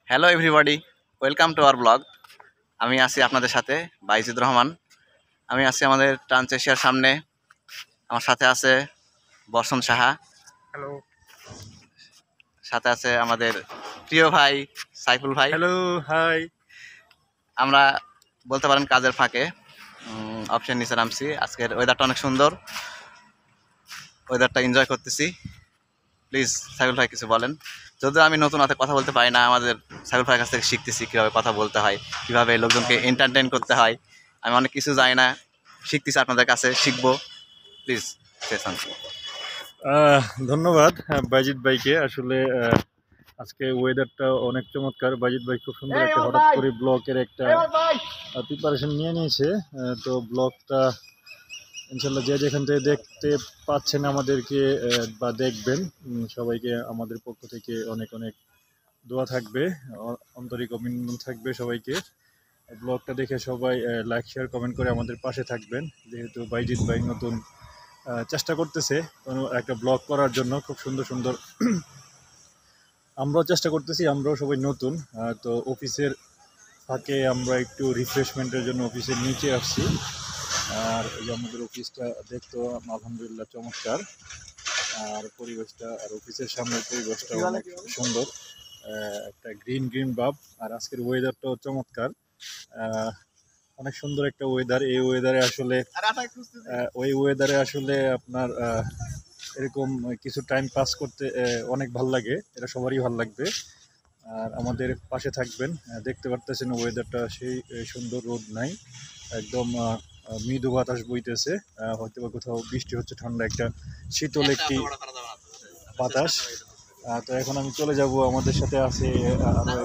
Hello everybody, welcome to our blog. আমি আছি আপনাদের সাথে বাইজিদ রহমান। আমি আছি আমাদের ট্রান্স এশিয়ার সামনে। আমার সাথে আছে বর্ষণ সাহা, হ্যালো সাথে আছে আমাদের প্রিয় ভাই সাইফুল ভাই। Hello hi. আমরা বলতে পারেন কাজের ফাঁকে অপশন নিচে নামছি। আজকের ওয়েদারটা অনেক সুন্দর, ওয়েদারটা এনজয় করতেছি। প্লিজ সাইফুল ভাই কিছু বলেন। যদিও আমি নতুন হাতে কথা বলতে পারি না, আমাদের সাইফুল ভাইয়ের কাছ থেকে শিখতেছি কীভাবে কথা বলতে হয়, কীভাবে লোকজনকে এন্টারটেইন করতে হয়। আমি অনেক কিছু জানি না, শিখতেছি, আপনাদের কাছে শিখবো। Please say something. ধন্যবাদ বাইজিৎ ভাইকে। আসলে আজকে ওয়েদারটা অনেক চমৎকার। বাইজিৎ ভাই খুব সুন্দর একটা হঠাৎ করে ব্লকের একটা প্রিপারেশন নিয়ে নিয়েছে। তো ব্লগটা ইনশাল্লাহ যে যেখান থেকে দেখতে পাচ্ছেন আমাদেরকে বা দেখবেন, সবাইকে আমাদের পক্ষ থেকে অনেক অনেক দোয়া থাকবে, আন্তরিক অভিনন্দন থাকবে সবাইকে। ব্লগটা দেখে সবাই লাইক শেয়ার কমেন্ট করে আমাদের পাশে থাকবেন। যেহেতু বাইজিৎ ভাই নতুন চেষ্টা করতেছে কোনো একটা ব্লগ করার জন্য, খুব সুন্দর সুন্দর আমরাও চেষ্টা করতেছি, আমরাও সবাই নতুন। তো অফিসের ফাঁকে আমরা একটু রিফ্রেশমেন্টের জন্য অফিসের নিচে আসছি। আর এই যে আমাদের অফিসটা দেখতেও আলহামদুলিল্লাহ চমৎকার, আর পরিবেশটা আর অফিসের সামনের পরিবেশটা অনেক সুন্দর, একটা গ্রিন গ্রিন ভাব। আর আজকের ওয়েদারটাও চমৎকার, অনেক সুন্দর একটা ওয়েদার। এই ওয়েদারে আসলে আপনার এরকম কিছু টাইম পাস করতে অনেক ভাল লাগে, এটা সবারই ভাল লাগবে। আর আমাদের পাশে থাকবেন। দেখতে পারতেছেন ওয়েদারটা সেই সুন্দর, রোদ নাই, একদম মৃদু বাতাস বইতেছে। হয়তো বা কোথাও বৃষ্টি হচ্ছে, ঠান্ডা একটা শীতল একটি বাতাস। তো এখন আমি চলে যাব, আমাদের সাথে আছে আরো